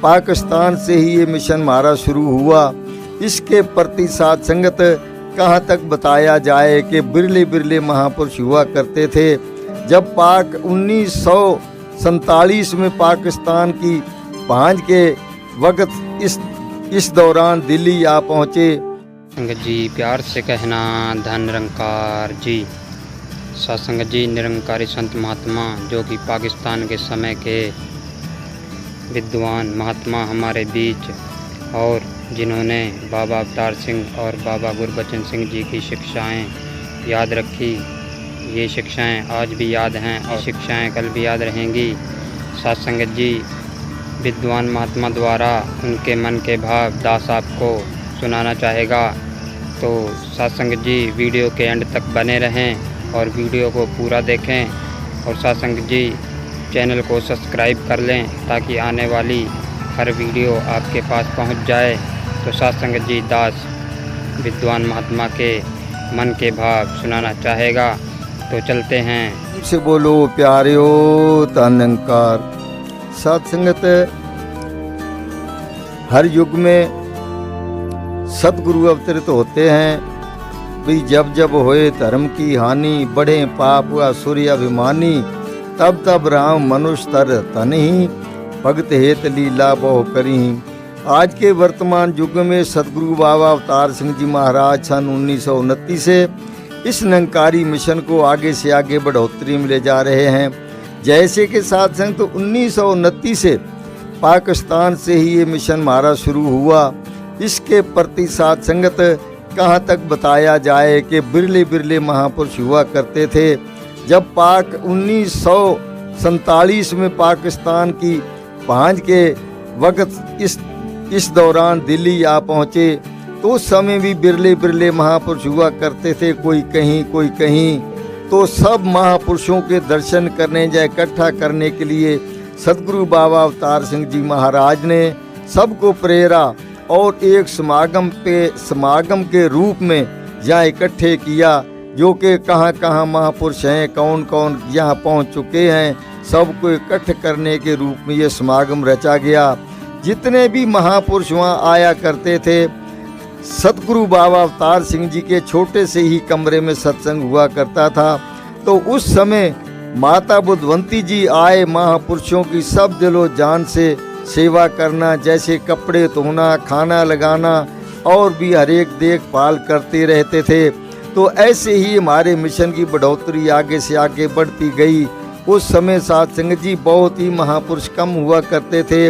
पाकिस्तान से ही ये मिशन हमारा शुरू हुआ। इसके प्रति साथ संगत कहाँ तक बताया जाए कि बिरले बिरले महापुरुष हुआ करते थे। जब पाक 1947 में पाकिस्तान की भांज के वक्त इस दौरान दिल्ली आ पहुँचे। संगत जी प्यार से कहना धन निरंकार जी। सत्संगत जी निरंकारी संत महात्मा जो कि पाकिस्तान के समय के विद्वान महात्मा हमारे बीच, और जिन्होंने बाबा अवतार सिंह और बाबा गुरबचन सिंह जी की शिक्षाएं याद रखी, ये शिक्षाएं आज भी याद हैं और शिक्षाएं कल भी याद रहेंगी। सत्संगत जी विद्वान महात्मा द्वारा उनके मन के भाव दास आपको सुनाना चाहेगा, तो सत्संगत जी वीडियो के एंड तक बने रहें और वीडियो को पूरा देखें। और सत्संगत जी चैनल को सब्सक्राइब कर लें ताकि आने वाली हर वीडियो आपके पास पहुंच जाए। तो सत्संगत जी दास विद्वान महात्मा के मन के भाव सुनाना चाहेगा, तो चलते हैं। से बोलो प्यारियो धन निरंकार। सत्संगत हर युग में सदगुरु अवतरित होते हैं। भी जब जब होए धर्म की हानि, बढ़े पाप हुआ सूर्य अभिमानी, तब तब राम मनुष्य तर तनहि, भगत हेत लीला बहु करी। आज के वर्तमान युग में सदगुरु बाबा अवतार सिंह जी महाराज सन 1929 से इस निरंकारी मिशन को आगे से आगे बढ़ोतरी में ले जा रहे हैं। जैसे कि साथ संग तो 1929 से पाकिस्तान से ही ये मिशन हमारा शुरू हुआ। इसके प्रति साथ संगत कहाँ तक बताया जाए कि बिरले बिरले महापुरुष हुआ करते थे। जब पाक 1947 में पाकिस्तान की भांज के वक्त इस दौरान दिल्ली आ पहुँचे, तो उस समय भी बिरले बिरले महापुरुष हुआ करते थे, कोई कहीं कोई कहीं। तो सब महापुरुषों के दर्शन करने या इकट्ठा करने के लिए सदगुरु बाबा अवतार सिंह जी महाराज ने सबको प्रेरा और एक समागम के रूप में यहाँ इकट्ठे किया, जो कि कहाँ कहाँ महापुरुष हैं, कौन कौन यहाँ पहुँच चुके हैं, सबको इकट्ठ करने के रूप में ये समागम रचा गया। जितने भी महापुरुष वहाँ आया करते थे, सदगुरु बाबा अवतार सिंह जी के छोटे से ही कमरे में सत्संग हुआ करता था। तो उस समय माता बुद्धवंती जी आए महापुरुषों की सब दिलो जान से सेवा करना, जैसे कपड़े धोना, खाना लगाना और भी हर एक देखभाल करते रहते थे। तो ऐसे ही हमारे मिशन की बढ़ोतरी आगे से आगे बढ़ती गई। उस समय साथ संगत जी बहुत ही महापुरुष कम हुआ करते थे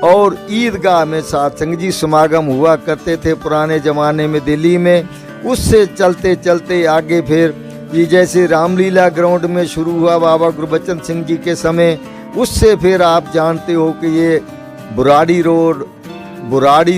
और ईदगाह में साथ संगत जी समागम हुआ करते थे पुराने ज़माने में दिल्ली में। उससे चलते चलते आगे फिर ये जैसे रामलीला ग्राउंड में शुरू हुआ बाबा गुरबचन सिंह जी के समय, उससे फिर आप जानते हो कि ये बुराड़ी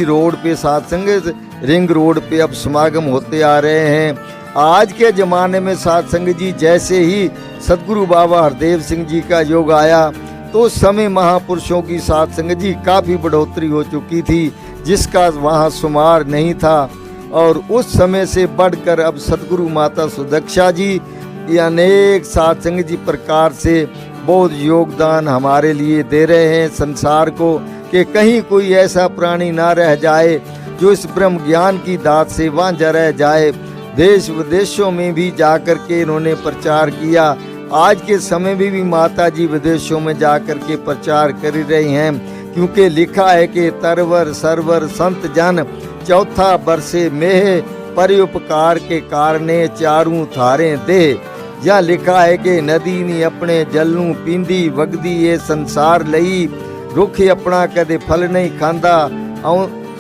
रोड पे साथ संगत रिंग रोड पे अब समागम होते आ रहे हैं। आज के ज़माने में साथ संगत जी जैसे ही सदगुरु बाबा हरदेव सिंह जी का योग आया, तो उस समय महापुरुषों की साथ संगत जी काफ़ी बढ़ोतरी हो चुकी थी, जिसका वहाँ शुमार नहीं था। और उस समय से बढ़कर अब सदगुरु माता सुदक्षा जी ये अनेक साथ संगत जी प्रकार से बहुत योगदान हमारे लिए दे रहे हैं संसार को, कि कहीं कोई ऐसा प्राणी ना रह जाए जो इस ब्रह्म ज्ञान की दात से वांझा रह जाए। देश विदेशों में भी जाकर के इन्होंने प्रचार किया। आज के समय में भी माता जी विदेशों में जाकर के प्रचार कर रही हैं, क्योंकि लिखा है कि तरवर सरवर संत जन चौथा बरसे मेह, परोपकार के कारणे चारू थारे दे। या लिखा है कि नदी नी अपने जल नू पींदी वगदी ये संसार लई, रुख अपना कदे फल नहीं खांदा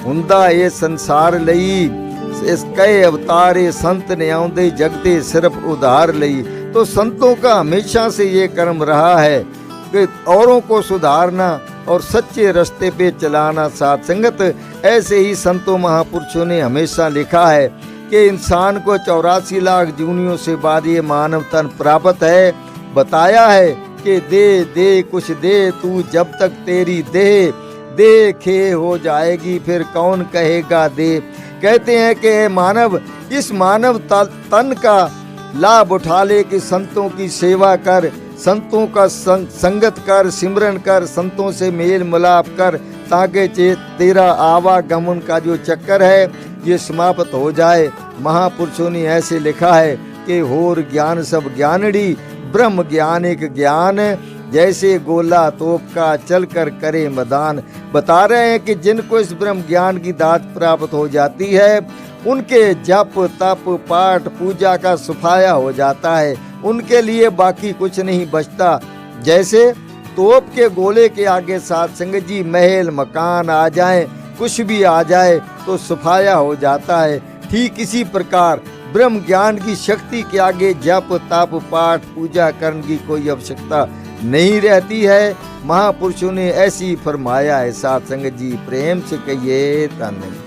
हुंदा ये संसार लई, इस कई अवतारे संत ने आउंदे जगते सिर्फ उधार लई। तो संतों का हमेशा से ये कर्म रहा है कि औरों को सुधारना और सच्चे रास्ते पे चलाना। साथ संगत ऐसे ही संतों महापुरुषों ने हमेशा लिखा है कि इंसान को 84 लाख जूनियों से बाद ये मानव तन प्राप्त है। बताया है कि दे दे कुछ दे तू, जब तक तेरी दे खे हो जाएगी फिर कौन कहेगा दे। कहते हैं कि मानव इस मानव तन का लाभ उठा ले कि संतों की सेवा कर, संतों का संगत कर, सिमरन कर, संतों से मेल मिलाप कर, ताकि तेरा आवागमन का जो चक्कर है ये समाप्त हो जाए। महापुरुषों ने ऐसे लिखा है कि होर ज्ञान सब ज्ञानड़ी, ब्रह्म ज्ञान एक ज्ञान, जैसे गोला तोप का चल कर करे मैदान। बता रहे हैं कि जिनको इस ब्रह्म ज्ञान की दात प्राप्त हो जाती है उनके जप तप पाठ पूजा का सुफाया हो जाता है, उनके लिए बाकी कुछ नहीं बचता। जैसे तोप के गोले के आगे साथ संगत जी महल मकान आ जाए, कुछ भी आ जाए तो सुफाया हो जाता है। ठीक इसी प्रकार ब्रह्म ज्ञान की शक्ति के आगे जप तप पाठ पूजा करने की कोई आवश्यकता नहीं रहती है। महापुरुषों ने ऐसी फरमाया है। साथ संगत जी प्रेम से कहिए धन्यवाद।